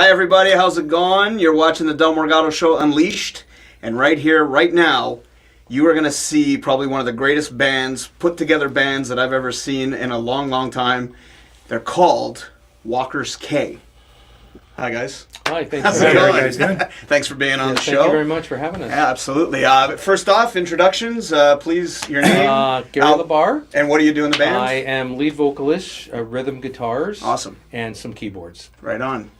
Hi, everybody. How's it going? You're watching the Morgado Show Unleashed. And right here, right now, you are going to see probably one of the greatest bands, put together bands that I've ever seen in a long, long time. They're called Walker's K. Hi, guys. Hi, thanks How's for it having going? us. Thanks for being on the show. Thank you very much for having us. Yeah, absolutely. First off, introductions. Please, your name. Gary LaBar. And what do you do in the band? I am lead vocalist, rhythm guitars. Awesome. And some keyboards. Right on.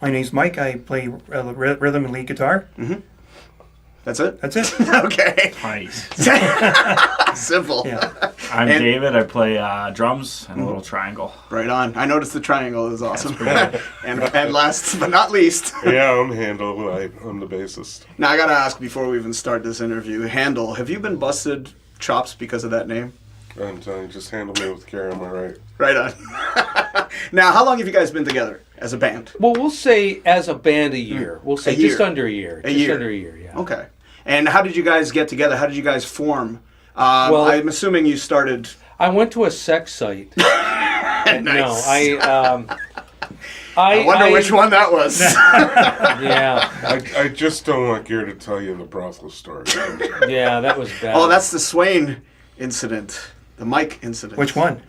My name's Mike. I play rhythm and lead guitar. Mm-hmm. That's it? That's it. Okay. Nice. Simple. Yeah. I'm David. I play drums and a little triangle. Right on. I noticed the triangle is awesome. and last but not least. Yeah, I'm Handel. I'm the bassist. Now, I got to ask before we even start this interview. Handel, have you been busted chops because of that name? I'm telling you, just handle me with care, am I right? Right on. Now, how long have you guys been together as a band? Well, we'll say as a band a year. We'll say just under a year. Under a year, yeah. Okay. And how did you guys get together? How did you guys form? Well, I'm assuming you started... I went to a sex site. Nice. No, I wonder which one that was. Yeah. I just don't want Gary to tell you the brothel story. Yeah, that was bad. Oh, that's the Swain incident. The Mike incident. Which one?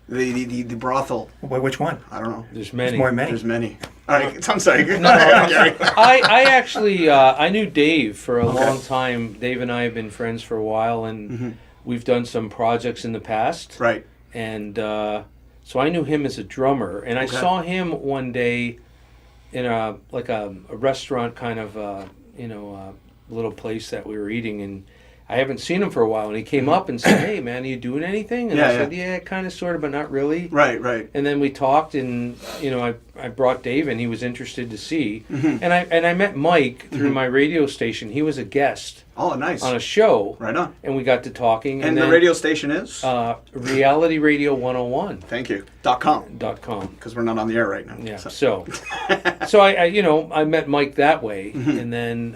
The brothel. Which one? I don't know. There's many. There's more many. There's many. All right, I'm sorry. No, I actually I knew Dave for a long time. Dave and I have been friends for a while, and we've done some projects in the past. Right. And so I knew him as a drummer, and I saw him one day in a restaurant kind of little place that we were eating, and I haven't seen him for a while, and he came up and said, "Hey, man, are you doing anything?" And I said, "Yeah, kind of, sort of, but not really." Right. And then we talked, and I brought Dave, and he was interested to see. And I met Mike through my radio station. He was a guest. Oh, nice. On a show. Right on. And we got to talking. And then, the radio station is? Reality Radio 101. Thank you. .com. Because we're not on the air right now. Yeah. So I met Mike that way, and then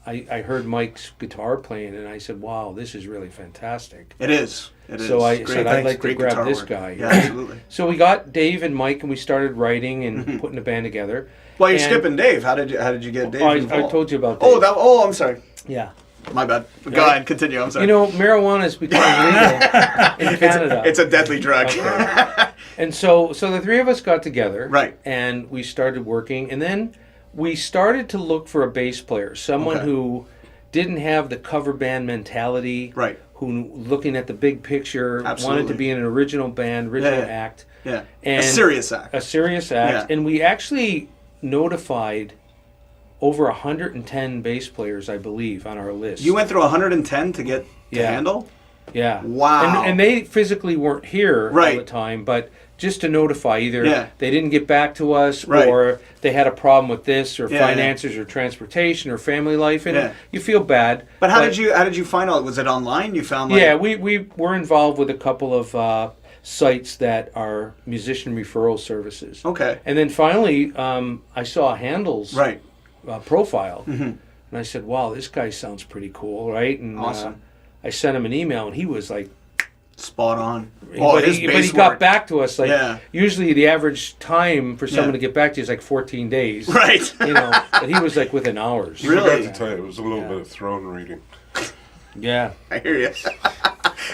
I heard Mike's guitar playing, and I said, "Wow, this is really fantastic." It is. So I said, "I'd like to grab this guy." Yeah, absolutely. So we got Dave and Mike, and we started writing and putting a band together. Well, you're skipping Dave. How did you get Dave involved? I told you about Dave. I'm sorry. Yeah. My bad. Go ahead, continue. I'm sorry. Marijuana has become legal in Canada. It's a deadly drug. Okay. And so the three of us got together. Right. And we started working, and then we started to look for a bass player, someone who didn't have the cover band mentality. Right. Who, looking at the big picture, wanted to be in an original band, act. Yeah. And a serious act. A serious act. Yeah. And we actually notified over 110 bass players, I believe, on our list. You went through 110 to get to Handel? Yeah. Wow. And they physically weren't here all the time, but just to notify, either they didn't get back to us, or they had a problem with this, or finances, or transportation, or family life, and you feel bad. But how did you find out? Was it online? You found we were involved with a couple of sites that are musician referral services. Okay. And then finally, I saw Handel's profile, and I said, "Wow, this guy sounds pretty cool, right?" And awesome. I sent him an email, and he was like, spot on. But he got back to us usually the average time for someone to get back to you is like 14 days. Right. But he was like within hours. Really? I forgot to tell you, it was a little bit of throne reading. Yeah. I hear you. So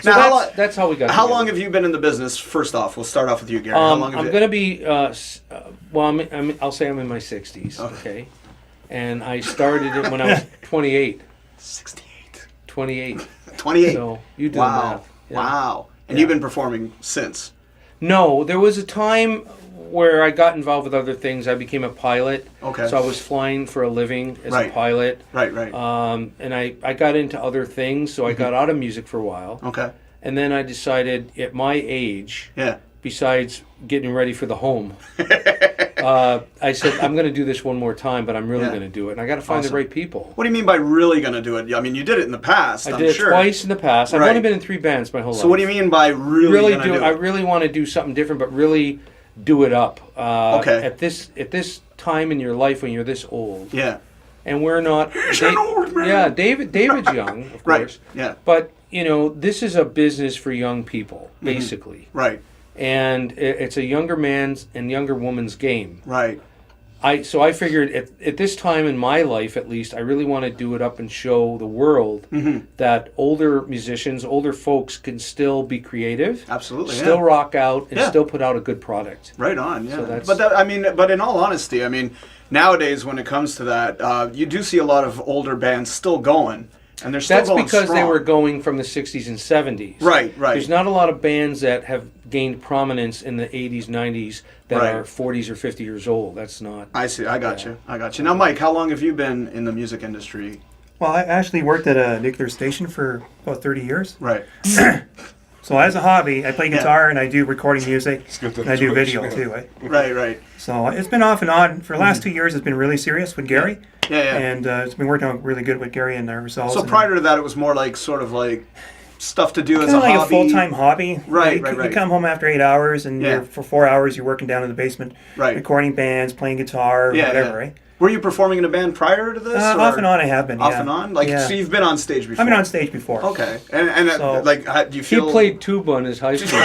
now, that's how we got How together. long have you been in the business? First off, we'll start off with you, Gary. How long have I'm going to be, I'll say I'm in my 60s, okay? And I started it when I was 28. 68. 28. 28. So you do the math. Yeah. Wow. And you've been performing since? No, there was a time where I got involved with other things. I became a pilot. Okay. So I was flying for a living as a pilot. Right. And I got into other things, so I got out of music for a while. Okay. And then I decided at my age, besides getting ready for the home, I said, I'm going to do this one more time, but I'm really going to do it. And I got to find the right people. What do you mean by really going to do it? I mean, you did it in the past, I did it twice in the past. I've only been in 3 bands my whole life. So what do you mean by really going to do it? I really want to do something different, but really do it up. At this time in your life when you're this old. Yeah. And we're not... David's young, of course. Right, yeah. But, this is a business for young people, basically. Right. And it's a younger man's and younger woman's game. Right. So I figured at this time in my life, at least, I really want to do it up and show the world that older musicians, older folks can still be creative, Absolutely, still rock out, and Yeah. still put out a good product. Right on, yeah. So that's- But in all honesty, I mean, nowadays when it comes to that, you do see a lot of older bands still going, and they're still That's going because they strong. were going from the 60s and 70s. Right, right. There's not a lot of bands that have gained prominence in the 80s, 90s that Right. are 40s or 50 years old. That's not. I see. I got you. Now, Mike, how long have you been in the music industry? Well, I actually worked at a nuclear station for about 30 years. Right. So as a hobby, I play guitar and I do recording music got that and I do twitch, video yeah. too. Right. So it's been off and on. For the last 2 years, it's been really serious with Gary. Yeah. And it's been working out really good with Gary and our results. So and prior to that, it was more like sort of like stuff to do as kind a of like hobby. a full-time hobby. Right, You right. come home after 8 hours and Yeah. for 4 hours you're working down in the basement, Right. recording bands, playing guitar, Yeah, whatever, yeah. right? Were you performing in a band prior to this? or- Off and on I have been, Off yeah. and on? Like, Yeah. so you've been on stage before? I've been on stage before. Okay. And So- like, how, do you He feel... played tuba in his high school.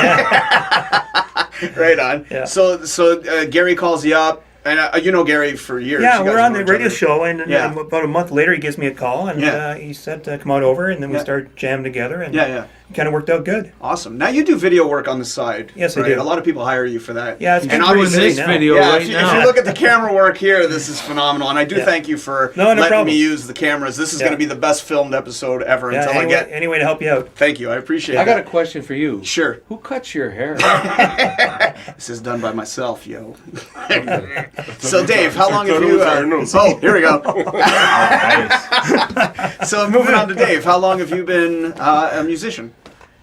Right on. Yeah. So Gary calls you up, and you know Gary for years. Yeah, You we're guys on know the each radio other. show, and Yeah. about a month later, he gives me a call, and Yeah. he said to come on over, and then we Yeah. started jamming together, and Yeah. it kind of worked out good. Awesome. Now you do video work on the side. Yes, I right? do. A lot of people hire you for that. Yeah, it's and been Doing obviously this now. video Yeah, right if now. you look at the camera work here, this is phenomenal, and I do Yeah. thank you for No letting problem. me use the cameras. This is Yeah. going to be the best filmed episode ever Yeah, until I get. any way to help you out. Thank you, I appreciate. I got a that. question for you. Sure. Who cuts your hair? This is done by myself, yo. So Dave, how long I have thought it you? was Arnold's. Oh, here we go. Nice. So moving on to Dave, how long have you been a musician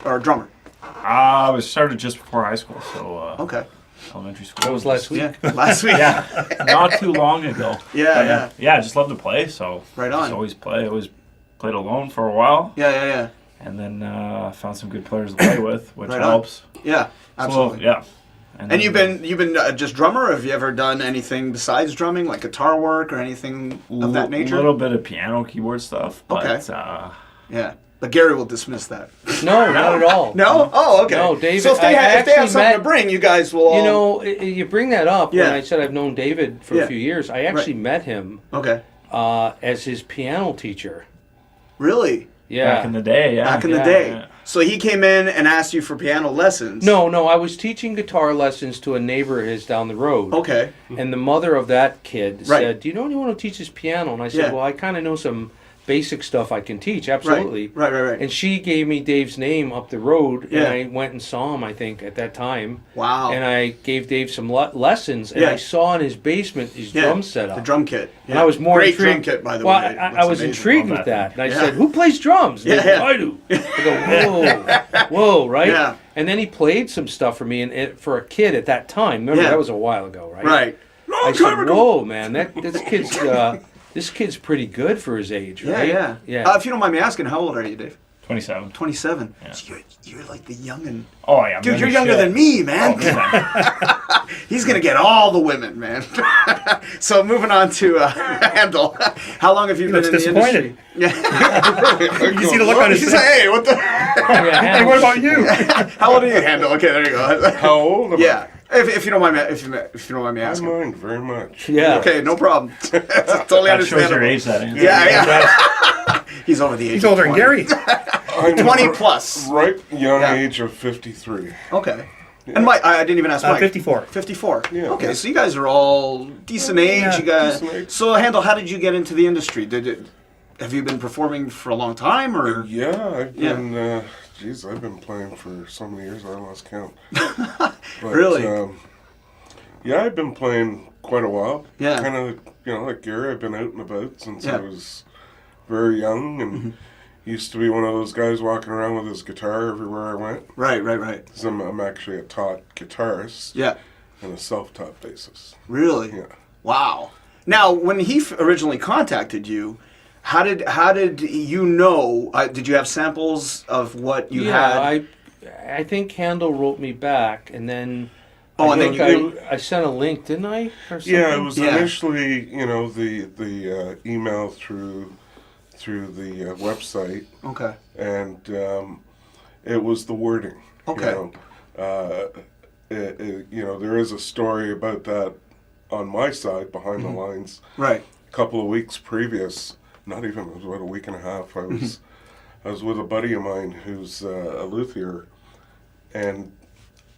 or a drummer? I was started just before high school, so Okay. elementary school. That was last week. Yeah. Last week. Yeah, not too long ago. Yeah. Yeah, I just love to play, so Right on. just always play. I always played alone for a while, Yeah. and then found some good players to play with, which Right on. helps. Yeah. Absolutely. So, yeah. And then, you've been just drummer, or have you ever done anything besides drumming, like guitar work or anything of that nature? A little bit of piano, keyboard stuff, but Okay. Yeah. But Gary will dismiss that. No, not at all. No? Oh, okay. No, David, So if they I have actually something to met- bring, you guys will all... You know, you bring that up Yeah. when I said I've known David for Yeah. a few years. I actually met him Okay. as his piano teacher. Really? Yeah. back in the day, yeah. Back in the Yeah, day. yeah. So he came in and asked you for piano lessons? No, I was teaching guitar lessons to a neighbor of his down the road. Okay. And the mother of that kid Right. said, "Do you know anyone who teaches piano?" And I said, Yeah. "Well, I kind of know some basic stuff I can teach, absolutely." Right. And she gave me Dave's name up the road, and Yeah. I went and saw him, I think, at that time. Wow. And I gave Dave some lessons, and Yeah. I saw in his basement his Yeah. drum set up. The drum kit. And I was more Great intrigued. drum kit, by the well, way. I Looks was amazing. intrigued Love with that that. And I Yeah. said, "Who plays drums?" And Yeah, he goes, yeah. "I do." I go, whoa, right? Yeah. And then he played some stuff for me, and for a kid at that time, remember, Yeah. that was a while ago, right? Right. I said, "Whoa, man, this kid's pretty good for his age, Yeah, right?" yeah. If you don't mind me asking, how old are you, Dave? 27. 27. Yeah. So you're like the youngin'. Oh, yeah. Dude, I'm you're as younger shit. than me, man. Oh, yeah. He's gonna get all the women, man. So moving on to Handel. How long have you been looks in the disappointed. industry? Yeah. You see the look on his He's face. like, hey, what the? Yeah, Hey, what about you? How old are you, Handel? Okay, there you go. How old am I? Yeah. If you don't mind me, if you don't mind me I asking. mind very much. Yeah. Okay, no problem. Totally That shows understandable. your age, that answer. Yeah. He's over the age. He's of older than 20. Gary. I'm 20 r- plus. Right young Yeah. age of 53. Okay. And Mike, I didn't even ask Mike. 54. 54. Yeah. Okay, so you guys are all decent age. Yeah, You guys. decent age. So, Handel, how did you get into the industry? Have you been performing for a long time, or? Yeah, I've Yeah. been, I've been playing for so many years I lost count. But, Really? Yeah, I've been playing quite a while. Yeah. Kind of, like Gary, I've been out and about since Yeah. I was very young and used to be one of those guys walking around with his guitar everywhere I went. Right. 'Cause I'm actually a taught guitarist Yeah. on a self-taught basis. Really? Yeah. Wow. Now, when he originally contacted you, how did you know? Did you have samples of what you had? I think Handel wrote me back, and then Oh, and then I sent a link, didn't I? Or something? Yeah, it was Yeah. initially, the email through the website, Okay. and it was the wording. Okay. There is a story about that on my side, behind the lines. Right. A couple of weeks previous, not even, it was about a week and a half, I was with a buddy of mine who's a luthier, and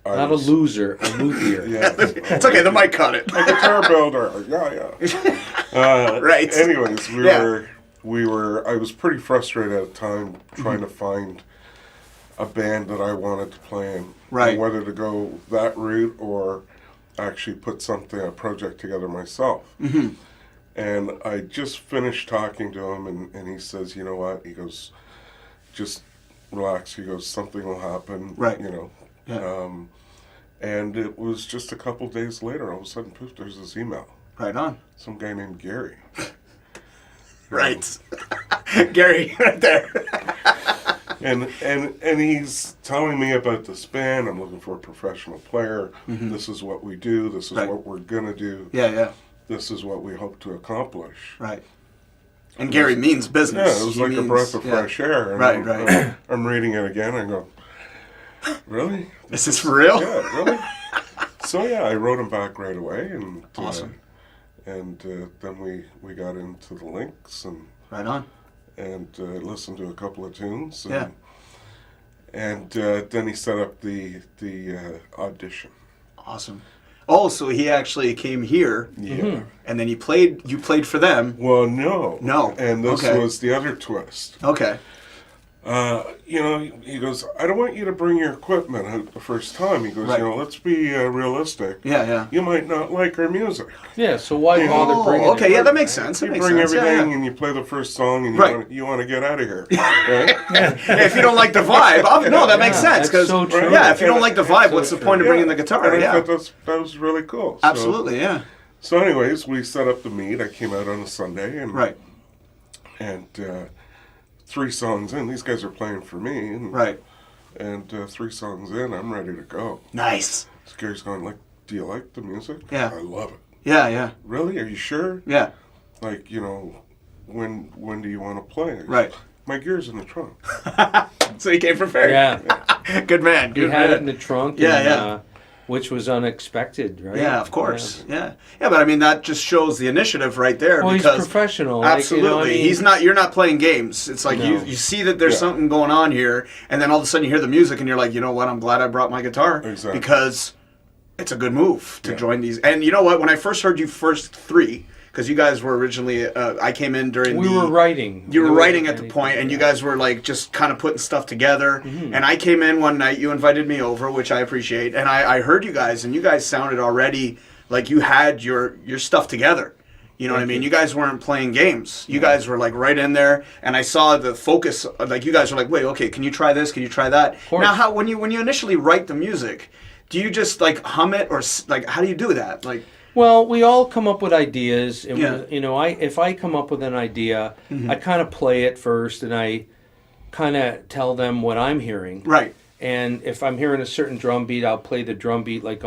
Not a loser, a luthier. Yeah. It's okay, the mic cut it. A guitar builder. Yeah. Right. Anyways, Yeah. I was pretty frustrated at the time trying to find a band that I wanted to play in. Right. Whether to go that route or actually put a project together myself. Mm-hmm. And I just finished talking to him, and he says, you know what? He goes, just relax. He goes, something will happen. Right. You know. Yeah. And it was just a couple days later, all of a sudden, poof, there's this email. Right on. Some guy named Gary. Right. Gary, right there. And he's telling me about this band. I'm looking for a professional player. Mm-hmm. This is what we do. This is Right. what we're going to do. Yeah. This is what we hope to accomplish. Right. And Gary means business. Yeah, it was He like a means- breath of yeah. fresh air. And Right. I'm reading it again. I go, really? Is this for real? Yeah, really? So yeah, I wrote him back right away, and Awesome. Then we got into the links Right on. and listened to a couple of tunes. Yeah. And then he set up the audition. Awesome. Oh, so he actually came here, Yeah. and then you played for them. Well, no. No. And this Okay. was the other twist. Okay. He goes, I don't want you to bring your equipment out the first time. He goes, Right. let's be realistic. Yeah. You might not like our music. Yeah, so why bother bringing okay, it? yeah, that makes sense. That You makes bring sense. everything Yeah. and you play the first song and Right. you want to get out of here. Right? Hey, if you don't like the vibe, no, that makes sense. that's 'Cause, so true. yeah, if you don't like the vibe, so what's the true. point of bringing the guitar? And I Yeah, thought that was really cool. absolutely. Yeah. So anyways, we set up the meet. I came out on a Sunday. And, Right. And 3 songs in, these guys are playing for me. And, Right. And 3 songs in, I'm ready to go. Nice. So Gary's going, do you like the music? Yeah. I love it. Yeah. Really? Are you sure? Yeah. Like, when do you want to play? Right. My gear's in the trunk. So he came prepared. Yeah, Good man. he Good had man. it in the trunk. Yeah, and, yeah. Which was unexpected, right? Yeah, of course. Yeah. But I mean, that just shows the initiative right there. Well, he's because professional. Absolutely. He's not. You're not playing games. It's like No. you see that there's Yeah. something going on here, and then all of a sudden you hear the music, and you're like, you know what? I'm glad I brought my guitar Exactly. because it's a good move to Yeah. join these. And you know what? When I first heard you first 3, because you guys were originally, I came in during We were writing. You were There writing wasn't at the point, anything, and you yeah. guys were like just kind of putting stuff together. Mm-hmm. And I came in one night. You invited me over, which I appreciate. And I heard you guys, and you guys sounded already like you had your stuff together. You know what I mean? You guys weren't playing games. You guys were like right in there, and I saw the focus. Like you guys were like, wait, okay, can you try this? Can you try that? course. Now, when you initially write the music, do you just like hum it, or like how do you do that? Like. Well, we all come up with ideas, and Yeah. if I come up with an idea, Mm-hmm. I kind of play it first, and I kind of tell them what I'm hearing. Right. And if I'm hearing a certain drum beat, I'll play the drum beat like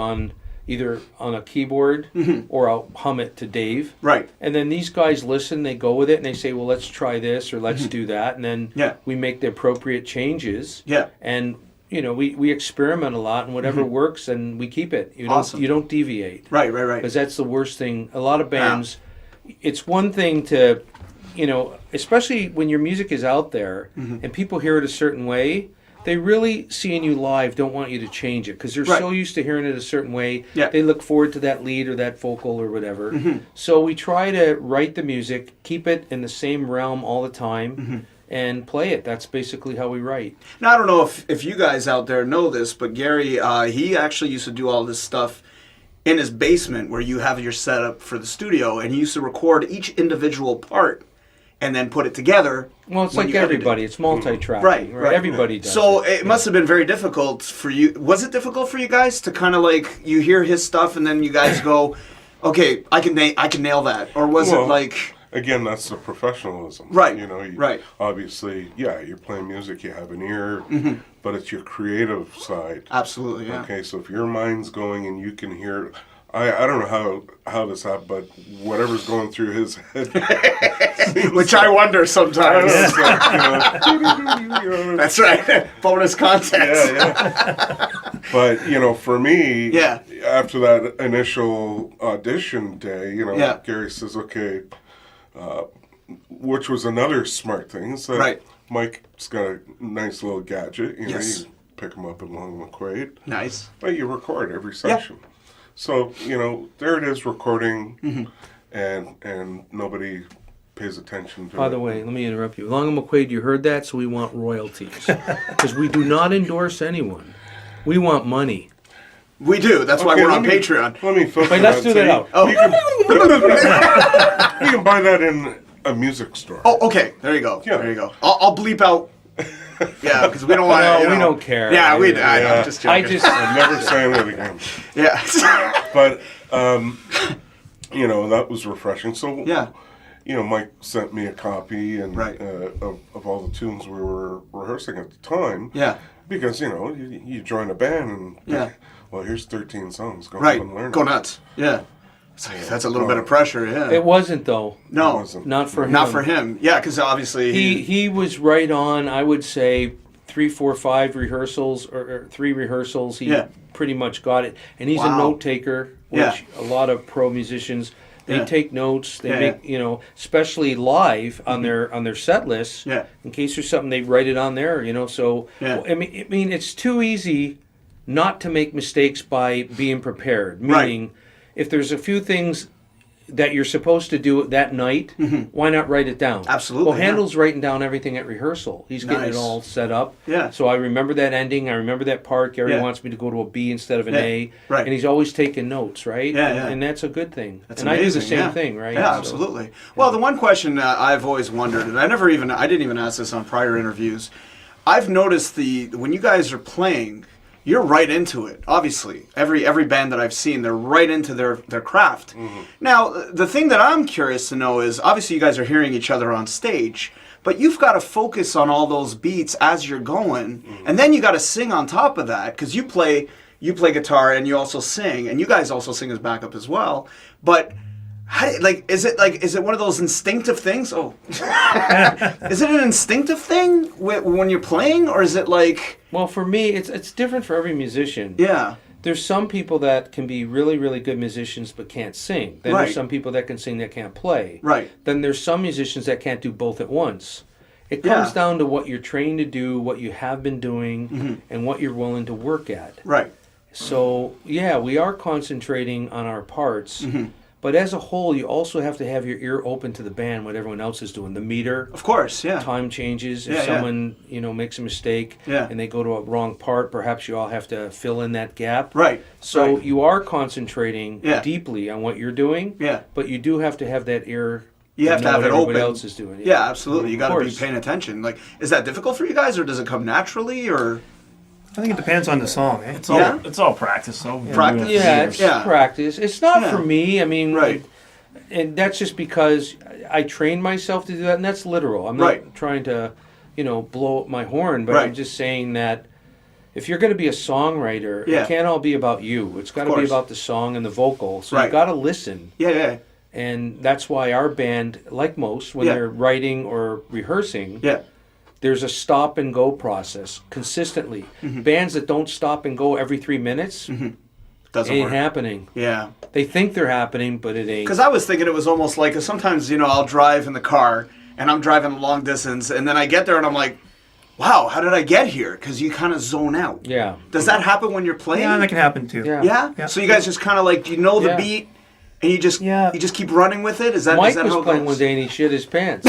either on a keyboard or I'll hum it to Dave. Mm-hmm. Right. And then these guys listen, they go with it, and they say, well, let's try this or let's do that. And then Yeah. we make the appropriate changes. Yeah. And, we experiment a lot, and whatever works, and we keep it. Awesome. You don't deviate. Right. Because that's the worst thing. A lot of bands, it's one thing to, especially when your music is out there and people hear it a certain way, they really, seeing you live, don't want you to change it because they're Right. so used to hearing it a certain way. Yeah. They look forward to that lead or that vocal or whatever. So we try to write the music, keep it in the same realm all the time, and play it. That's basically how we write. Now, I don't know if you guys out there know this, but Gary, he actually used to do all this stuff in his basement where you have your setup for the studio, and he used to record each individual part and then put it together. Well, it's when like you edited everybody. it. It's multi-tracking. Right, right. Everybody does So it. it must have been very difficult for you. Was it difficult for you guys to kind of like, you hear his stuff and then you guys go, okay, I can nail that? Or was it Well, like... Again, that's the professionalism. Right, You right. Obviously, you're playing music, you have an ear, but it's your creative side. Absolutely, yeah. Okay, so if your mind's going and you can hear, I don't know how this happened, but whatever's going through his head. Which I wonder sometimes. It's like, That's right. Bonus context. Yeah. But, for me, Yeah. after that initial audition day, Yeah. Gary says, okay, which was another smart thing, is that Right. Mike's got a nice little gadget. Yes. You pick him up in Long McQuaid. Nice. But you record every session. So, there it is recording, and nobody pays attention to it. By the way, let me interrupt you. Long and McQuaid, you heard that, so we want royalties. Because we do not endorse anyone. We want money. We do. That's why Okay, we're on let me- Patreon. Let me filter Wait, let's do that out. Oh. You can buy that in a music store. Oh, okay. There you go. Yeah. There you go. I'll bleep out. Yeah, because we don't want to. No, we don't care. Yeah, I know. Yeah. I'm just joking. I'm never saying it again. Yeah. But, that was refreshing. So, Yeah. Mike sent me a copy and Right. of all the tunes we were rehearsing at the time. Yeah. Because, you join a band and, Yeah. well, here's 13 songs. Go Right. and learn Go it. nuts. Yeah. It's like, that's a little bit of pressure. Yeah. It wasn't, though. No. It wasn't. Not for him. Not for him. Yeah, because obviously He was right on, I would say, 3, 4, 5 rehearsals, or 3 rehearsals. He Yeah. pretty much got it. And he's a Wow. note taker, which Yeah. a lot of pro musicians, they Yeah. take notes. They Yeah, make, especially live on their set lists. Yeah. In case there's something, they write it on there. So Yeah. I mean, it's too easy not to make mistakes by being prepared. Right. Meaning, if there's a few things that you're supposed to do that night, why not write it down? Absolutely, Well, yeah. Handel's writing down everything at rehearsal. He's getting Nice. it all set up. Yeah. So I remember that ending. I remember that part. Gary Yeah. wants me to go to a B instead of an Yeah. A. Right. And he's always taking notes, right? Yeah, and, yeah. and that's a good thing. That's and amazing. I do the same yeah. thing, right? Yeah, So- absolutely. Well, the one question I've always wondered, and I didn't even ask this on prior interviews. I've noticed when you guys are playing, you're right into it. Obviously, every band that I've seen, they're right into their craft. Now, the thing that I'm curious to know is, obviously, you guys are hearing each other on stage, but you've got to focus on all those beats as you're going, and then you got to sing on top of that because you play guitar and you also sing, and you guys also sing as backup as well. But is it one of those instinctive things? Oh, is it an instinctive thing when you're playing, or is it like? Well, for me, it's different for every musician. Yeah. There's some people that can be really, really good musicians but can't sing. Then Right. there's some people that can sing that can't play. Right. Then there's some musicians that can't do both at once. It comes Yeah. down to what you're trained to do, what you have been doing, and what you're willing to work at. Right. So, yeah, we are concentrating on our parts. But as a whole, you also have to have your ear open to the band, what everyone else is doing. The meter, Of course. Yeah. time changes. If Yeah, yeah. someone, makes a mistake Yeah. and they go to a wrong part, perhaps you all have to fill in that gap. Right. So Right. you are concentrating Yeah. deeply on what you're doing. Yeah. But you do have to have that ear. You have to know have what it everybody open. else is doing. Yeah, absolutely. You got to be course. paying attention. Like, is that difficult for you guys, or does it come naturally, or? I think it depends on the song. Eh? Yeah? It's all practice, though. Practice. Yeah, it's Yeah. practice. It's not Yeah. for me. I mean, Right. and that's just because I trained myself to do that, and that's literal. I'm Right. not trying to, blow up my horn, but Right. I'm just saying that if you're going to be a songwriter, Yeah. it can't all be about you. It's got to be course. about the song and the vocal. So Right. you got to listen. Yeah. Yeah. And that's why our band, like most, when Yeah. they're writing or rehearsing, Yeah. there's a stop and go process consistently. Bands that don't stop and go every 3 minutes Doesn't ain't work. happening. Yeah. They think they're happening, but it ain't. Because I was thinking it was almost like, 'cause sometimes, I'll drive in the car and I'm driving a long distance and then I get there and I'm like, wow, how did I get here? Because you kind of zone out. Yeah. Does that happen when you're playing? Yeah, that can happen too. Yeah. Yeah? Yeah. So you guys just kind of like, the Yeah. beat and you just Yeah. keep running with it? Is that Mike is that was how it playing goes? one day and he shit his pants.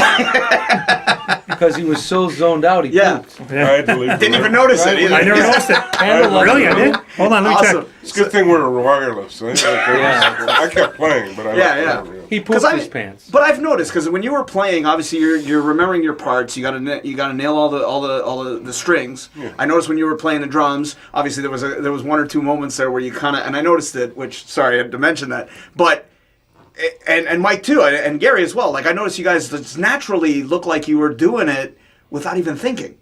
Because he was so zoned out, he Yeah. pooped. I had to leave. Didn't even notice Right, it either. I never noticed it. Handle like Really, a I did? pro. Hold on, let me Awesome. check. It's a good thing we were wireless. Yeah. I kept playing, but I Yeah. He Because pooped his pants. But I've noticed because when you were playing, obviously you're remembering your parts. You got to nail all the strings. Yeah. I noticed when you were playing the drums. Obviously there was one or two moments there where you kind of, and I noticed it. Which sorry I had to mention that, but. And Mike too, and Gary as well. Like I noticed you guys just naturally look like you were doing it without even thinking.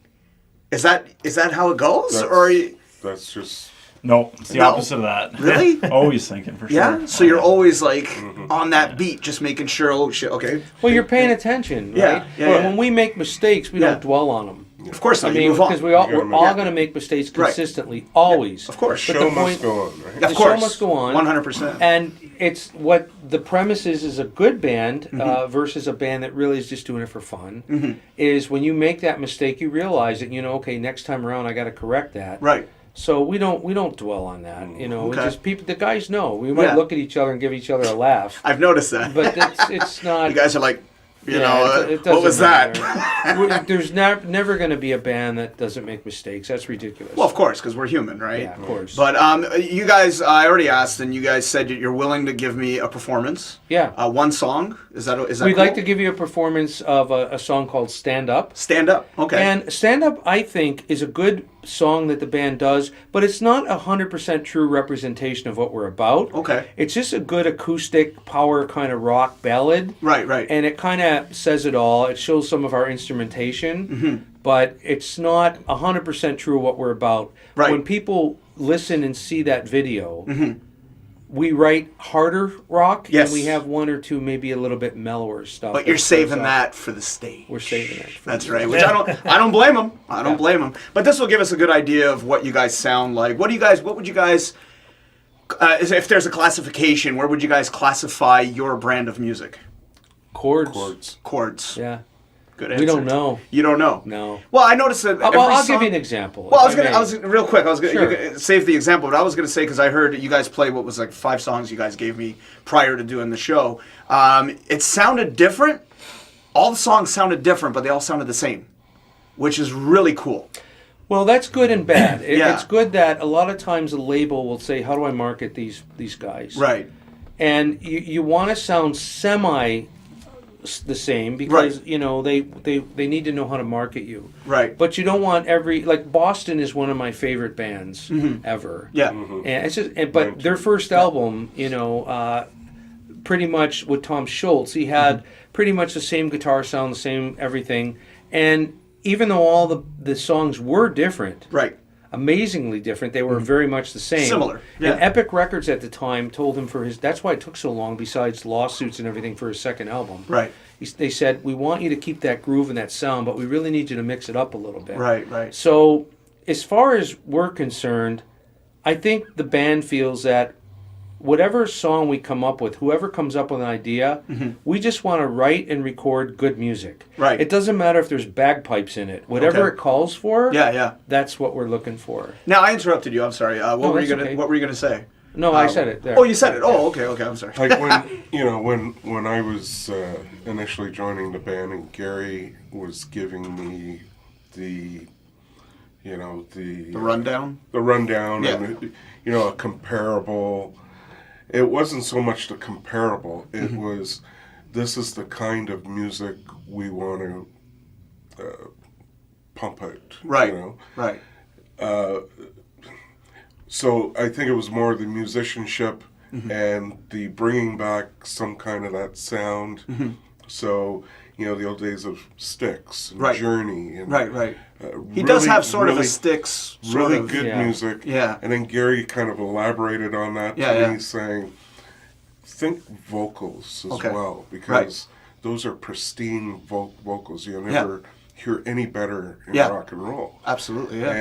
Is that how it goes, That's- or are you, That's just No, it's the No. opposite of that. Really? Always thinking, for sure. yeah? So you're always like on that beat, just making sure. Oh shit, okay. Well, you're paying attention, right? Yeah, yeah, Well, yeah. when we make mistakes, we Yeah. don't dwell on them. Of course I not. You mean, move on. because we're all Yeah. going to make mistakes Right. consistently, always. Of course. But Show the must point- go on, right? The Of course. show must go on. 100%. And it's what the premise is a good band versus a band that really is just doing it for fun. Is when you make that mistake, you realize that, okay, next time around I got to correct that. Right. So we don't dwell on that. We Okay. just the guys know. We might Yeah. look at each other and give each other a laugh, I've noticed that. but it's not. You guys are like, it what was doesn't that? matter. There's never going to be a band that doesn't make mistakes. That's ridiculous. Well, of course, because we're human, right? Yeah, of course. But you guys, I already asked, and you guys said that you're willing to give me a performance. Yeah. One song. Is that We'd cool? like to give you a performance of a song called Stand Up. Stand Up. Okay. And Stand Up, I think, is a good song that the band does, but it's not 100% true representation of what we're about. Okay. It's just a good acoustic, power kind of rock ballad. Right. And it kind of says it all. It shows some of our instrumentation, but it's not 100% true what we're about. Right. When people listen and see that video, we write harder rock, Yes. and we have one or two maybe a little bit mellower stuff. But you're that saving comes up. that for the stage. We're saving that. For That's the- right. Which I don't blame them. I don't blame them. But this will give us a good idea of what you guys sound like. What would you guys? If there's a classification, where would you guys classify your brand of music? Chords. Chords. Yeah. Good answer. We don't know. You don't know. No. Well, I noticed that. Well, every I'll song- give you an example. Well, if I was real quick. I was gonna Sure. you can save the example, but I was gonna say because I heard you guys play what was like 5 songs you guys gave me prior to doing the show. It sounded different. All the songs sounded different, but they all sounded the same, which is really cool. Well, that's good and bad. Yeah. It's good that a lot of times a label will say, "How do I market these guys?" Right. And you want to sound semi the same because they need to know how to market you. Right. But you don't want Boston is one of my favorite bands ever. Yeah. And it's just, but their first album, pretty much with Tom Schultz, he had pretty much the same guitar sound, the same everything, and even though all the songs were different, Right. amazingly different, they were very much the same. Similar, yeah. And Epic Records at the time told him that's why it took so long, besides lawsuits and everything, for his second album. Right. They said, we want you to keep that groove and that sound, but we really need you to mix it up a little bit. Right. So, as far as we're concerned, I think the band feels that whatever song we come up with, whoever comes up with an idea, we just want to write and record good music. Right. It doesn't matter if there's bagpipes in it. Whatever Okay. it calls for, Yeah. that's what we're looking for. Now I interrupted you. I'm sorry. What were you that's gonna okay. What were you gonna say? No, I said it there. Oh, you said it. Oh, okay. I'm sorry. Like when I was initially joining the band and Gary was giving me the rundown. the rundown Yeah. and a comparable. It wasn't so much the comparable. It was, this is the kind of music we want to pump out. Right. Right. So I think it was more the musicianship and the bringing back some kind of that sound. So the old days of Styx and Right. Journey and Right. He does really- have sort of a really- Styx. really good Yeah. music. Yeah. And then Gary kind of elaborated on that Yeah, to yeah. me, saying, think vocals as Okay. well, because those are pristine vocals. You'll never hear any better in Yeah. rock and roll. Absolutely. Yeah.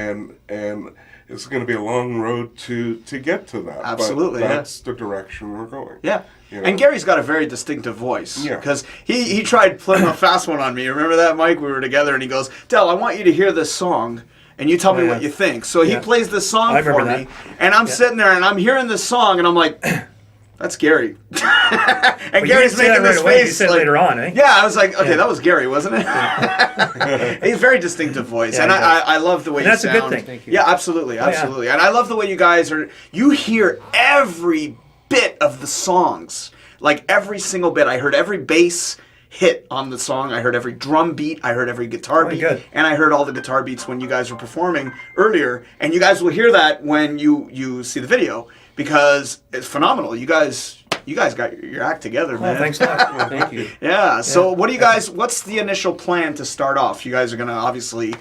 And it's going to be a long road to get to that. Absolutely, But yeah. that's the direction we're going. Yeah. You know? And Gary's got a very distinctive voice. Yeah. Because he tried playing a fast one on me. Remember that, Mike? We were together and he goes, Del, I want you to hear this song and you tell me Yeah. what you think. So he Yeah. plays this song I for remember me. that. And I'm sitting there and I'm hearing this song and I'm like, that's Gary. And But you Gary's didn't say that making this right away. You face. said like, later on, eh? Yeah, I was like, okay, Yeah. that was Gary, wasn't it? He's a very distinctive voice, Yeah, and he does. I love the way And that's you a good sound. thing. Thank you. Yeah, absolutely, yeah. absolutely. And I love the way you guys are. You hear every bit of the songs, like every single bit. I heard every bass hit on the song. I heard every drum beat. I heard every guitar Oh, beat, good. and I heard all the guitar beats when you guys were performing earlier. And you guys will hear that when you see the video because it's phenomenal. You guys got your act together, man. Oh, thanks a lot. Thank you. Yeah. So, what do you guys? What's the initial plan to start off? You guys are gonna obviously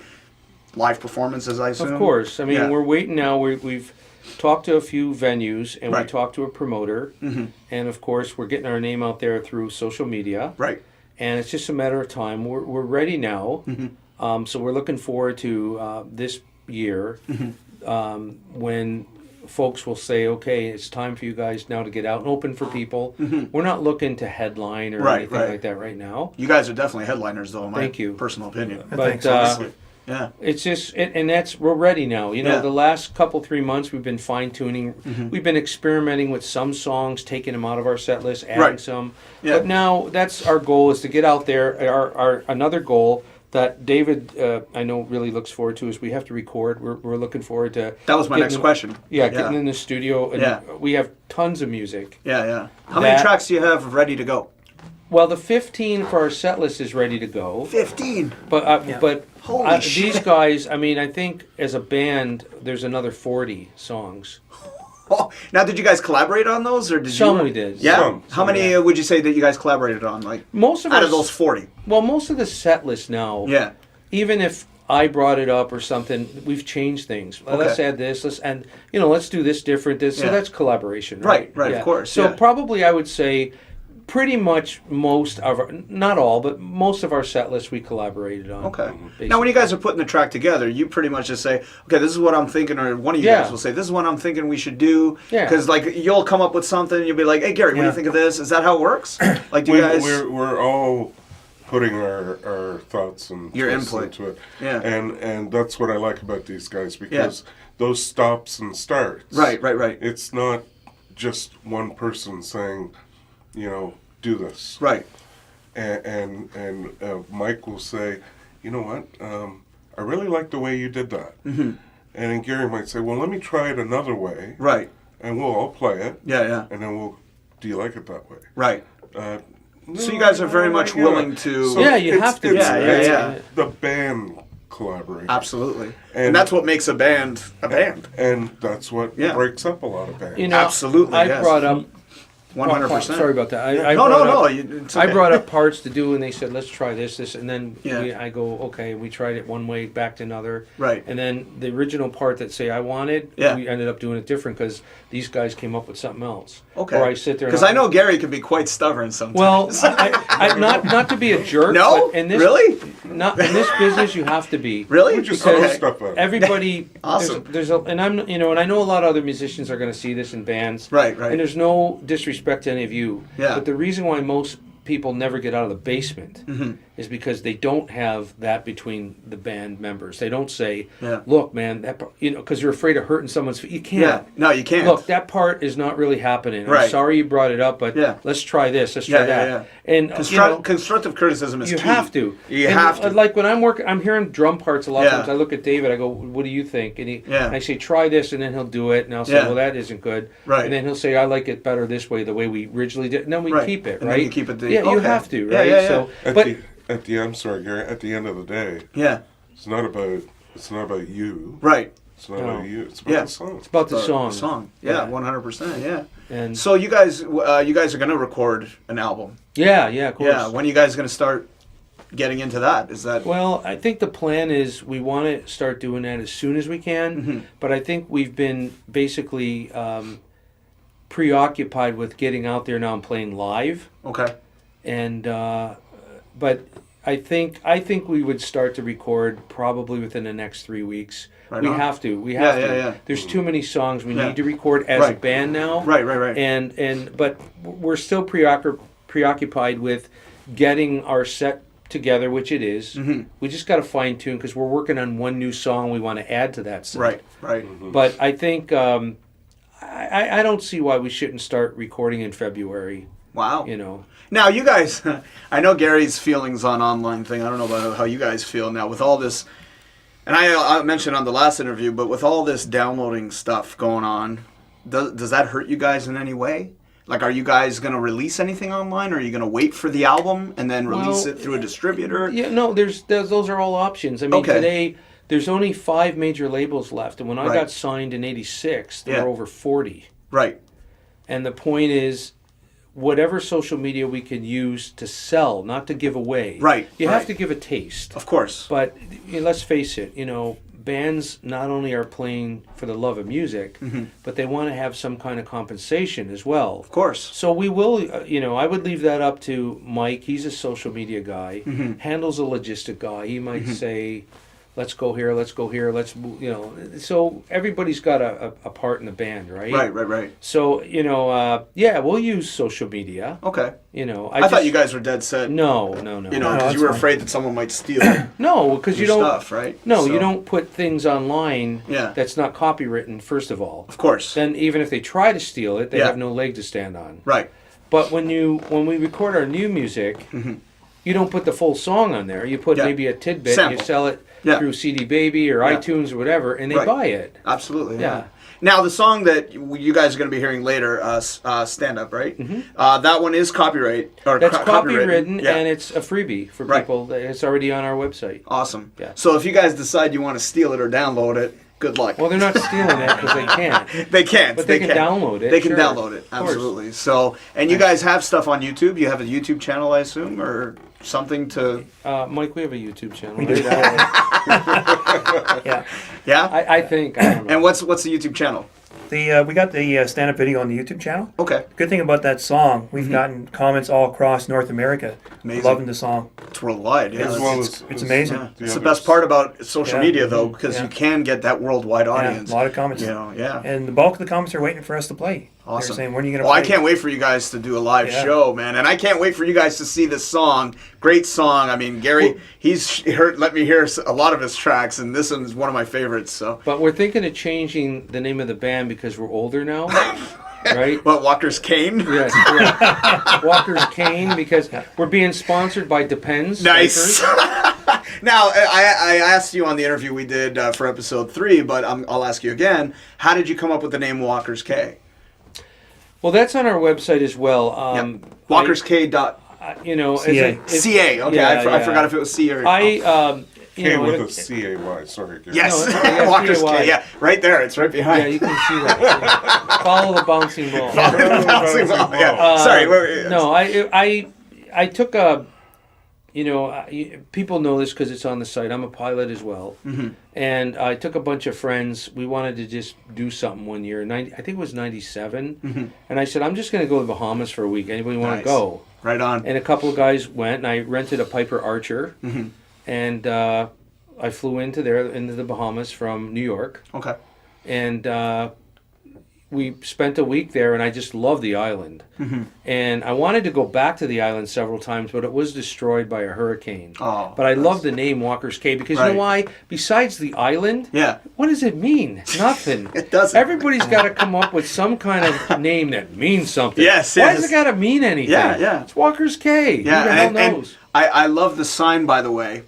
live performances, I assume. Of course. I mean, Yeah. we're waiting now. We've talked to a few venues and Right. we talked to a promoter. And of course, we're getting our name out there through social media. Right. And it's just a matter of time. We're ready now. So we're looking forward to this year when folks will say, okay, it's time for you guys now to get out and open for people. We're not looking to headline or anything like that right now. You guys are definitely headliners, though, in my Thank you. personal opinion. But Yeah. it's just, and that's, we're ready now. You know, Yeah. the last 3 months we've been fine tuning. We've been experimenting with some songs, taking them out of our set list, adding Right. some. Yeah. But now that's our goal, is to get out there. Our another goal that David, I know, really looks forward to is we have to record. We're looking forward to. That was my next question. Yeah, getting in the studio, and we have tons of music. Yeah. How many tracks do you have ready to go? Well, the 15 for our set list is ready to go. 15. But Holy shit. these guys, I mean, I think as a band, there's another 40 songs. Oh, now, did you guys collaborate on those, or did Some you? we did. Yeah. Some, How many would you say that you guys collaborated on? Like Most of out our, of those 40. Well, most of the set list now. Yeah. Even if I brought it up or something, we've changed things. Well, let's add this. Let's do this different. So that's collaboration. Right, Yeah. of course. So yeah. probably I would say, pretty much most of our, not all, but most of our set list we collaborated on. Okay. basically. Now, when you guys are putting the track together, you pretty much just say, okay, this is what I'm thinking, or one of you guys will say, this is what I'm thinking we should do. Yeah. Because, like, you'll come up with something, and you'll be like, hey, Gary, what do you think of this? Is that how it works? Like, do you guys... We're all putting our thoughts and Your twists input. into it. Yeah. And that's what I like about these guys, because those stops and starts. Right. It's not just one person saying, do this. Right. And Mike will say, you know what, I really like the way you did that. Mm-hmm. And then Gary might say, well, let me try it another way. Right. And we'll all play it. Yeah. And then do you like it that way? Right. No, So you guys are very much willing to... So Yeah, you it's- have to. it's- Yeah. it's The band collaboration. Absolutely. And And- that's what makes a band a band. And that's what Yeah. breaks up a lot of bands. You know, Absolutely, I yes. brought up 100%. Sorry about that. I No. brought up- It's I okay. brought up parts to do, and they said, let's try this, and then Yeah. I go, okay, we tried it one way, back to another. Right. And then the original part that say I wanted, Yeah. we ended up doing it different because these guys came up with something else. Okay. Or I sit there. Because I know Gary can be quite stubborn sometimes. Well, I not to be a jerk. No? But in this, Really? Not in this business, you have to be. Really? We just Because throw stuff out. Everybody, Awesome. There's and I'm, and I know a lot of other musicians are going to see this in bands. Right. And there's no disrespect to any of you. Yeah. But the reason why most people never get out of the basement is because they don't have that between the band members. They don't say, "Look, man, that because you're afraid of hurting someone's." You can't. Yeah. No, you can't. Look, that part is not really happening. Right. I'm sorry you brought it up, but let's try this. Let's try that. Yeah. And constructive criticism is you key. have to. You And, have to. Like when I'm working, I'm hearing drum parts a lot of Yeah. times. I look at David. I go, "What do you think?" And Yeah. I say, "Try this," and then he'll do it, and I'll say, Yeah. "Well, that isn't good." Right. And then he'll say, "I like it better this way, the way we originally did." And then we Right. keep it, And right? then you keep it yeah, you okay. have to, Yeah, right? yeah. So, I'm sorry, Gary. At the end of the day, Yeah. it's not about you. Right. It's not No. about you. It's about the song. it's about the song. The song. Yeah, 100%. Yeah. And So you guys are going to record an album. yeah, of course. Yeah. When are you guys going to start getting into that? Is that... Well, I think the plan is we want to start doing that as soon as we can. But I think we've been basically preoccupied with getting out there now and playing live. Okay. And but I think we would start to record probably within the next 3 weeks. Right we on. have to. We have to. Yeah. There's too many songs we Yeah. need to record as a Right. band now. Right. And but we're still preoccupied with getting our set together, which it is. We just got to fine tune because we're working on one new song we want to add to that set. Right. But I think I don't see why we shouldn't start recording in February. Wow. Now you guys, I know Gary's feelings on online thing. I don't know about how you guys feel now with all this. And I mentioned on the last interview, but with all this downloading stuff going on, does that hurt you guys in any way? Like, are you guys going to release anything online, or are you going to wait for the album and then release it through a distributor? Yeah, no, those are all options. I mean, Okay. today there's only 5 major labels left, and when I Right. got signed in '86, there were over 40. Right. And the point is, whatever social media we can use to sell, not to give away. Right, You have right. to give a taste. Of course. But let's face it, bands not only are playing for the love of music, but they want to have some kind of compensation as well. Of course. So we will, I would leave that up to Mike. He's a social media guy, handles a logistic guy. He might say, let's go here, let's, so everybody's got a part in the band, right? Right. So, we'll use social media. Okay. I thought you guys were dead set. No. Because that's you were fine. afraid that someone might steal No, because you your don't. stuff, right? No, So- you don't put things online Yeah. that's not copywritten, first of all. Of course. Then even if they try to steal it, they Yeah. have no leg to stand on. Right. But when we record our new music, you don't put the full song on there. You put Yeah. maybe a tidbit, Sample. you sell it Yeah. through CD Baby or Yeah. iTunes or whatever, and they Right. buy it. Absolutely. Yeah. Now the song that you guys are going to be hearing later, "Stand Up," right? That one is copyright or That's copywritten, copywritten, and it's a freebie for Right. people. It's already on our website. Awesome. Yeah. So if you guys decide you want to steal it or download it, good luck. Well, they're not stealing it because they can't. They can't. But they can download it, They can sure. download it. Of course. Absolutely. So, and you guys have stuff on YouTube. You have a YouTube channel, I assume, or something to. Mike, we have a YouTube channel. We do. Yeah. Yeah. I think. I don't know. And what's the YouTube channel? We got the stand-up video on the YouTube channel. Okay. Good thing about that song, we've gotten comments all across North America Amazing. loving the song. It's worldwide. Yeah. As It's- well it's- it's amazing. It's the best part about social Yeah. media, though, because Yeah. you can get that worldwide Yeah, audience. a lot of comments. Yeah. And the bulk of the comments are waiting for us to play. Awesome. They're saying, when are you going to Well, play? I can't wait for you guys to do a live Yeah. show, man, and I can't wait for you guys to see this song. Great song. I mean, Gary, let me hear a lot of his tracks, and this one is one of my favorites. So, But we're thinking of changing the name of the band because we're older now, right? what, Walker's Cane? Yes, correct. Walker's Cane, because we're being sponsored by Depends. Nice. Diapers. Now, I asked you on the interview we did for episode 3, but I'll ask you again. How did you come up with the name Walker's K? Well, that's on our website as well. Walker's K. Dot CA. CA. Okay, Yeah, I forgot if it was C or. K with a C-A-Y, sorry. Gary. Yes, No, yeah, Walker's CAY. K. Yeah, right there. It's right behind. Yeah, you can see that. Follow the bouncing ball. Bouncing ball, yeah. Sorry. No, I took a, people know this because it's on the site. I'm a pilot as well, and I took a bunch of friends. We wanted to just do something one year. I think it was '97, and I said, I'm just going to go to the Bahamas for a week. Anybody want Nice. to go? Right on. And a couple of guys went, and I rented a Piper Archer, and I flew into the Bahamas from New York, Okay. and we spent a week there, and I just loved the island. And I wanted to go back to the island several times, but it was destroyed by a hurricane. Oh, but I love the name Walker's Cay because you Right. know why? Besides the island, Yeah. what does it mean? Nothing. It doesn't. Everybody's got to come up with some kind of name that means something. Yes, Why yes. does it got to mean anything? Yeah. It's Walker's Cay. Yeah, Who the hell and knows? I love the sign, by the way.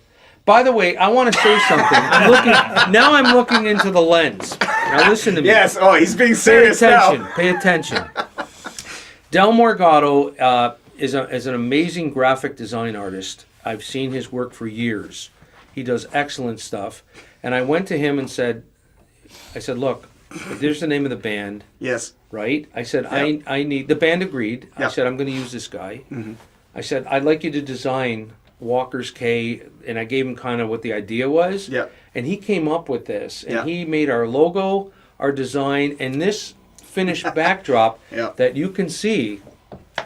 By the way, I want to say something. I'm looking into the lens. Now listen to me. Yes. Oh, he's being Pay serious attention. now. Pay attention. Del Morgado is an amazing graphic design artist. I've seen his work for years. He does excellent stuff. And I went to him and said, look, there's the name of the band, Yes. right? I said, Yeah. I need, the band agreed. I Yeah. said, I'm going to use this guy. I said, I'd like you to design Walker's Cay, and I gave him kind of what the idea was. Yeah. And he came up with this, and Yeah. he made our logo, our design, and this finished backdrop Yeah. that you can see.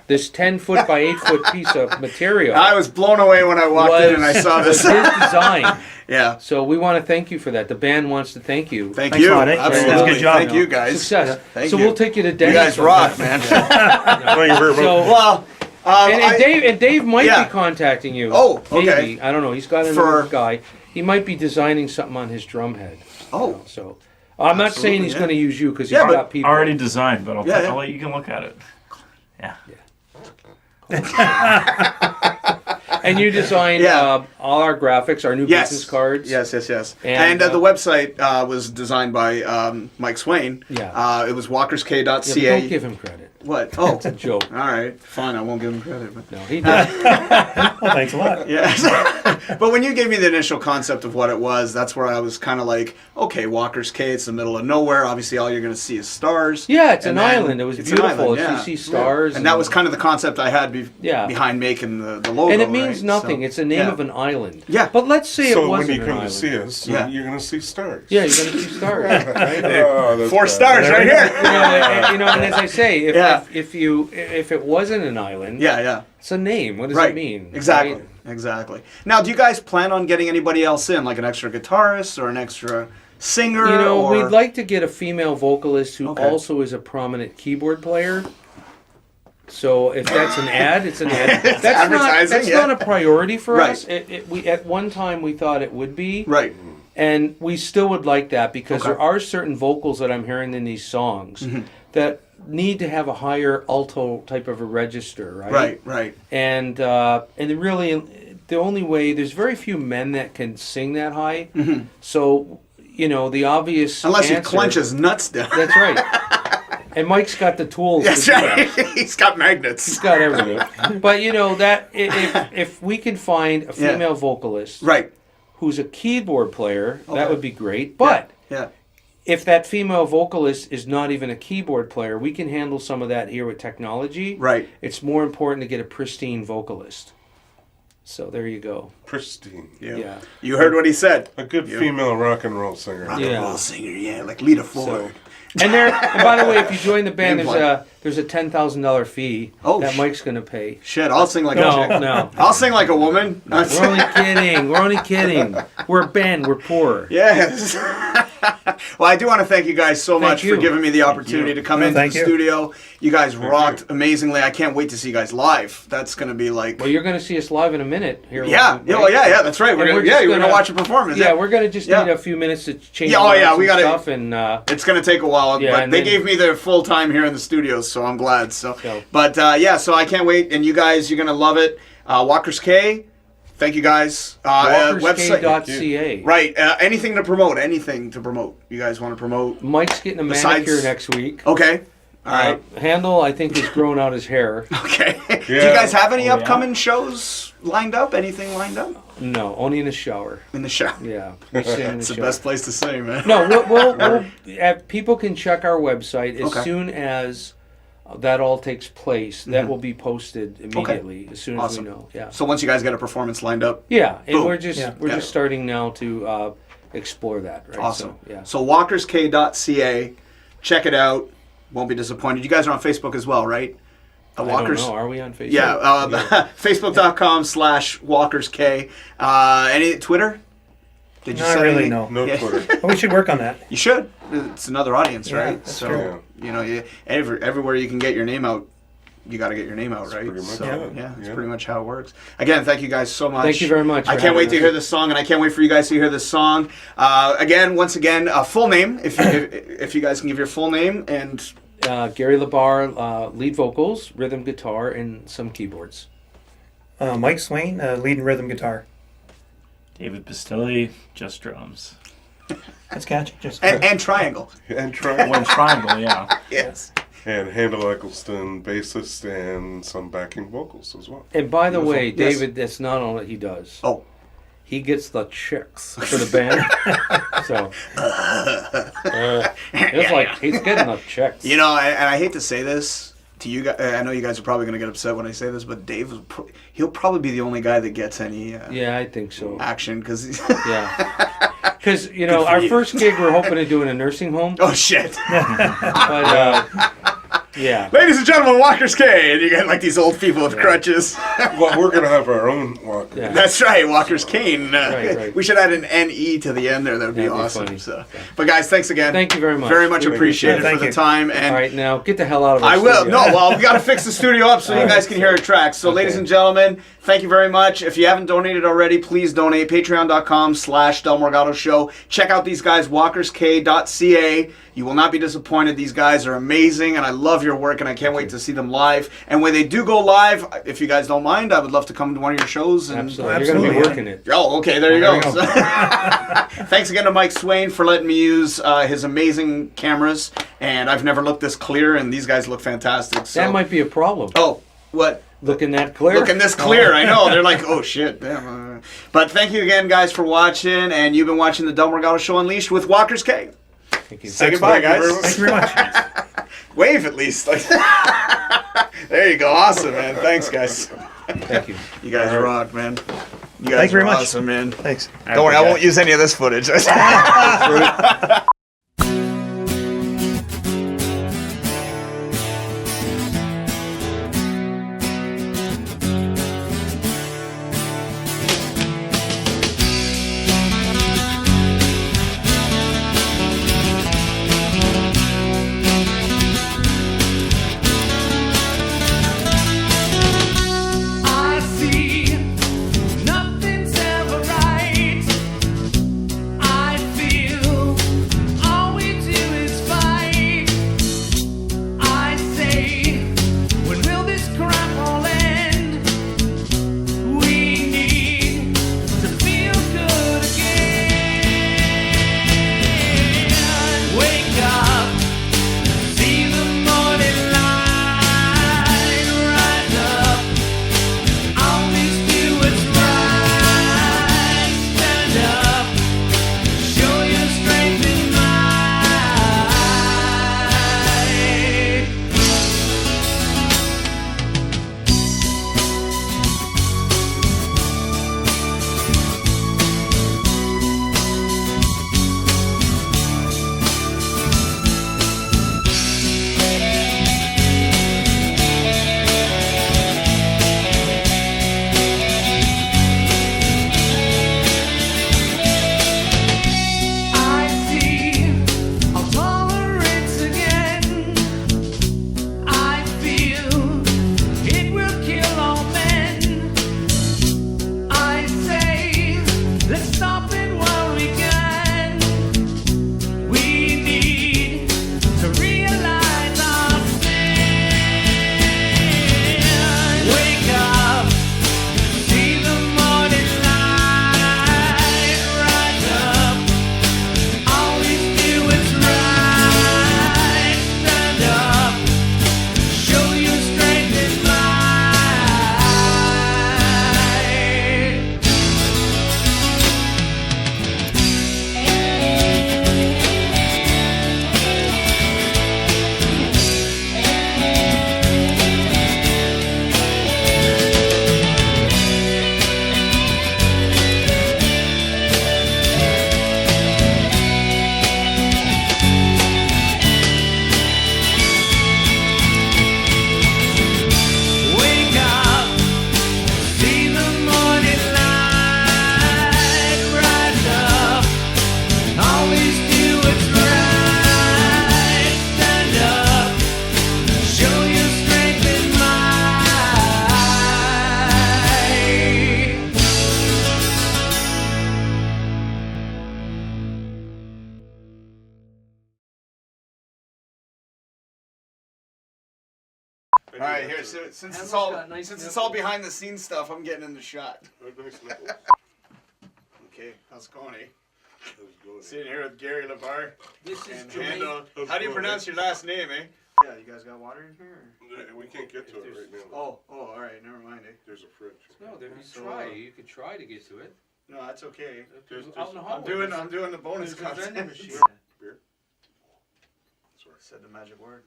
This 10-foot by 8-foot piece of material I was blown away when I walked in and I saw was this. his design. Yeah. So we want to thank you for that. The band wants to thank you. Thank Thanks you. a lot, eh? Absolutely. Good job. Thank you, guys. Success. Thank so you. we'll take you to You Denny's. guys rock, man. Well, you're very So, Well, and Dave might yeah. be contacting you. Oh, okay. Maybe. I don't know. He's got another For- guy. He might be designing something on his drum head. Oh. So I'm not saying Absolutely, he's yeah. going to use you because he's Yeah, but got people. Already designed, but Yeah, yeah. I'll let you can look at it. Yeah. And you designed Yeah. all our graphics, our new Yes. business cards. Yes. And, And the website was designed by Mike Swain. Yeah. It was walkersK.ca. Yeah, but don't give him credit. What? Oh, It's a joke. all right, fine. I won't give him credit. But No, he did. Well, thanks a lot. yeah. But when you gave me the initial concept of what it was, that's where I was kind of like, okay, Walker's Cay. It's the middle of nowhere. Obviously, all you're going to see is stars. Yeah, it's And an then island. It was it's an beautiful. island, yeah. You see stars. And that was kind of the concept I had Yeah. behind making the logo. And it means right? nothing. So, it's the name yeah. of an island. Yeah. But let's say So it when wasn't you an come island. to see us, Yeah. you're going to see stars. Yeah, you're going to see stars. Right? Oh, that's 4 bad. stars right here. And as I say, Yeah. if it wasn't an island, Yeah, yeah. it's a name. What does Right. it mean? Exactly. Right? Exactly. Now, do you guys plan on getting anybody else in, like an extra guitarist or an extra singer? You know, or... we'd like to get a female vocalist who Okay. also is a prominent keyboard player. So if that's an ad, it's an ad. It's That's advertising, yeah. not a priority for Right. us. We at one time we thought it would be, Right. and we still would like that because Okay. there are certain vocals that I'm hearing in these songs Mm-hmm. that need to have a higher alto type of a register, right? Right. Right. And really, the only way there's very few men that can sing that high. So the obvious Mm-hmm. Unless he answer, clenches nuts down. That's right. And Mike's got the tools. That's to do that. right. He's got magnets. He's got everything. But that if we can find a female vocalist Right. who's a keyboard player, Okay. that would be great. But Yeah. if that female vocalist is not even a keyboard player, we can handle some of that here with technology. Right. It's more important to get a pristine vocalist. So there you go. Pristine. Yeah. You heard what he said. A good female rock and roll singer. Rock Yeah. and roll singer, yeah, like Lita Ford. And by the way, if you join the band, Name there's a $10,000 fee that sh- Mike's going to pay. Shit, I'll sing like a chick. No. I'll sing like a woman. We're only kidding. We're only kidding. We're a band. We're poor. Yes. Well, I do want to thank you guys so much you. for giving me the opportunity to come into the Thank you. studio. You guys rocked amazingly. I can't wait to see you guys live. That's going to be like... Well, you're going to see us live in a minute. Here, yeah, right? yeah, that's right. And We're we're gonna, just you're going to gonna- watch a performance. Yeah, we're going to just Yeah. need a few minutes to change Yeah, oh, yeah, we some gotta- stuff. And, It's going to take a while, Yeah, but and they then- gave me their full time here in the studio, so I'm glad. So, So- but so I can't wait, and you guys, you're going to love it. Walker's Cay, thank you guys. WalkersK.ca. Right, anything to promote, you guys want to promote? Mike's getting a Besides- manicure next week. Okay, all right. Handel, I think, has grown out his hair. Okay. Do you Yeah. guys have any Oh, yeah. upcoming shows lined up? Anything lined up? No, only in the shower. In the show. Yeah, we sing in the It's the shower. best place to sing, man. No, people can check our website as Okay. soon as that all takes place. That will be posted immediately as soon as Awesome. we know. Yeah, So once you guys get a performance lined up, yeah, and Boom. we're just Yeah. we're Yeah. just starting now to explore that. Right. awesome. So, yeah. So walkersk.ca, check it out. Won't be disappointed. You guys are on Facebook as well, right? I don't know. Are we on Facebook? Yeah, Facebook.com/WalkersK. Any Twitter? Did you Not set really, any- no. No Yeah. Twitter. But we should work on that. You should. It's another audience, Yeah, right? that's So true. everywhere you can get your name out, you got to get your name out, right? pretty much So it. yeah, that's Yeah. pretty much how it works. Again, thank you guys so much. Thank you very much I for can't wait having to us. hear this song, and I can't wait for you guys to hear this song. Once again, full name, if you guys can give your full name and. Gary Labar, lead vocals, rhythm guitar, and some keyboards. Mike Swain, lead and rhythm guitar. David Pistilli, just drums. That's catchy. Just And triangle. And try One triangle, yeah. Yes. and Handel Eccleston, bassist, and some backing vocals as well. And by the way, Yes. David, that's not all that he does. Oh. He gets the chicks for the band. So it's like he's getting the chicks. You know, and I hate to say this to you guys. I know you guys are probably going to get upset when I say this, but Dave, he'll probably be the only guy that gets any Yeah, I think so. action because. Yeah. Because, Good for our you. first gig we're hoping to do in a nursing home. Oh shit! But, yeah. Ladies and gentlemen, Walker's Cay, and you get like these old people with crutches. Well, we're going to have our own walker. Yeah. That's right, Walker's Cane. Right. We should add an NE to the end there. That would be That'd be awesome. funny. So, but guys, thanks again. Thank you very much. Very much Thank you. appreciated Thank for the you. time. And All right, now get the hell out of our I will. studio. No, well, we got to fix the studio up so you guys can hear our tracks. So, ladies and gentlemen, thank you very much. If you haven't donated already, please donate. Patreon.com/Del Morgado Show. Check out these guys, walkersk.ca. You will not be disappointed. These guys are amazing, and I love your work, and I can't wait to see them live. And when they do go live, if you guys don't mind, I would love to come to one of your shows. And Absolutely. You're going to be working it. Oh, okay, there you There go. we go. Thanks again to Mike Swain for letting me use his amazing cameras, and I've never looked this clear, and these guys look fantastic. So. That might be a problem. Oh, what? Looking that clear. Looking this clear, I know. They're like, oh shit, damn. But thank you again, guys, for watching, and you've been watching the Del Morgado Show Unleashed with Walker's Cave. Thank you. Say goodbye, guys. Thank you very much. Wave at least. There you go. Awesome, man. Thanks, guys. Thank you. You guys rock, man. You guys Thank you very are much. awesome, man. Thanks. Don't worry, I won't use any of this footage. I see nothing's ever right. I feel all we do is fight. I say, when will this crime all end? We need to feel good again. Wake up, see the morning light, rise up. Always do what's right. Stand up. Show your strength and might. I see our tolerance again. I feel it will kill all men. I say, let's stop it while we can. We need to realize our sin. Wake up, see the morning light, rise up. Always do what's right. Stand up. Show your strength and might. Wake up, see the morning light, rise up. Always do what's right. Stand up, show your strength and might. All right, here. Since it's all behind the scenes stuff, I'm getting in the shot. Okay, how's it going, eh? Sitting here with Gary LeVar This is and Jermaine. Hando. How do you pronounce your last name, eh? Yeah, you guys got water in here? We can't get to it right now. Or? Oh, all right. Never mind, eh? There's a fridge. No, there you So, try. You could try to get to it. No, that's okay. Out in the I'm hallway. doing the bonus There's a vending content. machine. Beer? Sorry. Said the magic word.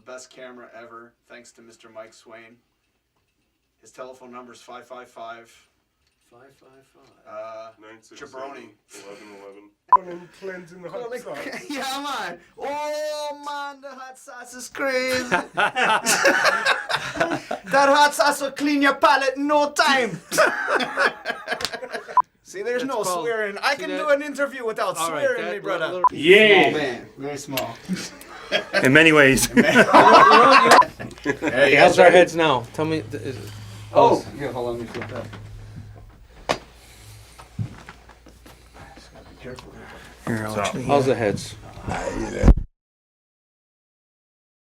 Best camera ever, thanks to Mr. Mike Swain. His telephone number is 555. 555. 967 Jabroni. 1111. Cleansing the hot sauce. Yeah, man. Oh, man, the hot sauce is crazy. That hot sauce will clean your palate in no time. See, there's That's no called- swearing. I can do an interview without All right, swearing, that me brother. little- Small Yeah. man, very small. In many ways. Hey, How's our heads now? Tell me. Oh, yeah, hold on, let me flip that. Just gotta be careful. Here, I'll So, actually- How's the heads? You know.